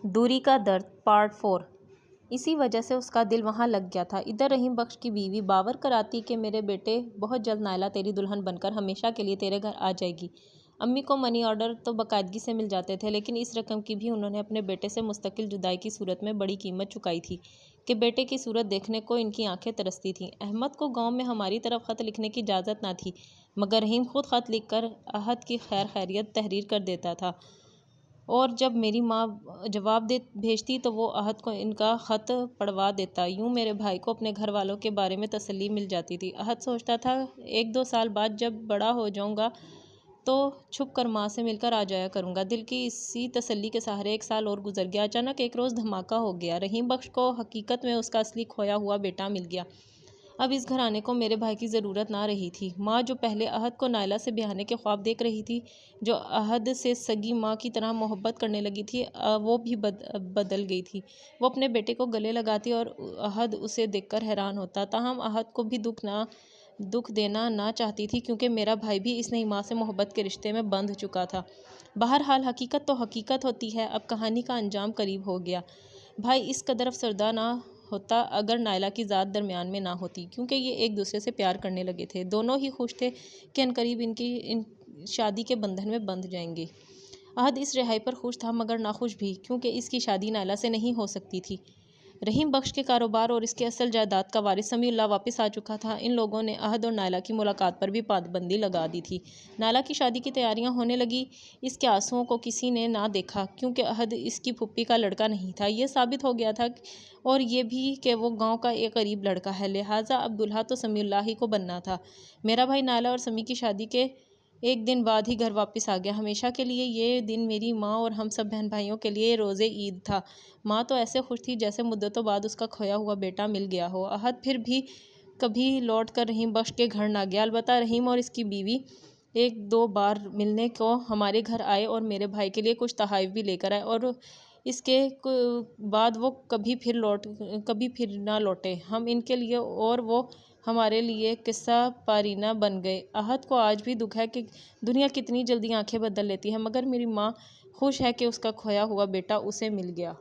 دوری کا درد پارٹ 4۔ اسی وجہ سے اس کا دل وہاں لگ گیا تھا۔ ادھر رحیم بخش کی بیوی باور کراتی کہ میرے بیٹے بہت جلد نائلہ تیری دلہن بن کر ہمیشہ کے لیے تیرے گھر آ جائے گی۔ امی کو منی آرڈر تو باقاعدگی سے مل جاتے تھے، لیکن اس رقم کی بھی انہوں نے اپنے بیٹے سے مستقل جدائی کی صورت میں بڑی قیمت چکائی تھی کہ بیٹے کی صورت دیکھنے کو ان کی آنکھیں ترستی تھیں۔ احمد کو گاؤں میں ہماری طرف خط لکھنے کی اجازت نہ تھی، مگر رحیم خود خط لکھ کر احد کی خیر خیریت تحریر کر دیتا تھا، اور جب میری ماں جواب بھیجتی تو وہ احد کو ان کا خط پڑھوا دیتا۔ یوں میرے بھائی کو اپنے گھر والوں کے بارے میں تسلی مل جاتی تھی۔ احد سوچتا تھا 1-2 سال بعد جب بڑا ہو جاؤں گا تو چھپ کر ماں سے مل کر آ جایا کروں گا۔ دل کی اسی تسلی کے سہارے 1 سال اور گزر گیا۔ اچانک ایک روز دھماکہ ہو گیا۔ رحیم بخش کو حقیقت میں اس کا اصلی کھویا ہوا بیٹا مل گیا۔ اب اس گھر آنے کو میرے بھائی کی ضرورت نہ رہی تھی۔ ماں جو پہلے احد کو نائلہ سے بیاہنے کے خواب دیکھ رہی تھی، جو احد سے سگی ماں کی طرح محبت کرنے لگی تھی، وہ بھی بدل گئی تھی۔ وہ اپنے بیٹے کو گلے لگاتی اور احد اسے دیکھ کر حیران ہوتا۔ تاہم احد کو بھی دکھ دینا نہ چاہتی تھی، کیونکہ میرا بھائی بھی اس نئی ماں سے محبت کے رشتے میں بندھ چکا تھا۔ بہرحال حقیقت تو حقیقت ہوتی ہے۔ اب کہانی کا انجام قریب ہو گیا۔ بھائی اس قدر افسردہ نہ ہوتا اگر نائلہ کی ذات درمیان میں نہ ہوتی، کیونکہ یہ ایک دوسرے سے پیار کرنے لگے تھے۔ دونوں ہی خوش تھے کہ عنقریب ان شادی کے بندھن میں بندھ جائیں گے۔ احد اس رہائی پر خوش تھا، مگر ناخوش بھی، کیونکہ اس کی شادی نائلہ سے نہیں ہو سکتی تھی۔ رحیم بخش کے کاروبار اور اس کے اصل جائیداد کا وارث سمیع اللہ واپس آ چکا تھا۔ ان لوگوں نے احد اور نائلہ کی ملاقات پر بھی پابندی لگا دی تھی۔ نائلہ کی شادی کی تیاریاں ہونے لگیں۔ اس کے آنسوؤں کو کسی نے نہ دیکھا، کیونکہ احد اس کی پھوپھی کا لڑکا نہیں تھا۔ یہ ثابت ہو گیا تھا، اور یہ بھی کہ وہ گاؤں کا ایک غریب لڑکا ہے، لہٰذا اب دولہا تو سمیع اللہ ہی کو بننا تھا۔ میرا بھائی نائلہ اور سمیع کی شادی کے 1 دن بعد ہی گھر واپس آ گیا۔ ہمیشہ کے لیے یہ دن میری ماں اور ہم سب بہن بھائیوں کے لیے روزے عید تھا۔ ماں تو ایسے خوش تھی جیسے مدتوں بعد اس کا کھویا ہوا بیٹا مل گیا ہو۔ احد پھر بھی کبھی لوٹ کر رحیم بخش کے گھر نہ گیا، البتہ رحیم اور اس کی بیوی 1-2 بار ملنے کو ہمارے گھر آئے اور میرے بھائی کے لیے کچھ تحائف بھی لے کر آئے، اور اس کے بعد وہ کبھی پھر نہ لوٹے۔ ہم ان کے لیے اور وہ ہمارے لیے قصہ پارینہ بن گئے۔ احد کو آج بھی دکھ ہے کہ دنیا کتنی جلدی آنکھیں بدل لیتی ہے، مگر میری ماں خوش ہے کہ اس کا کھویا ہوا بیٹا اسے مل گیا۔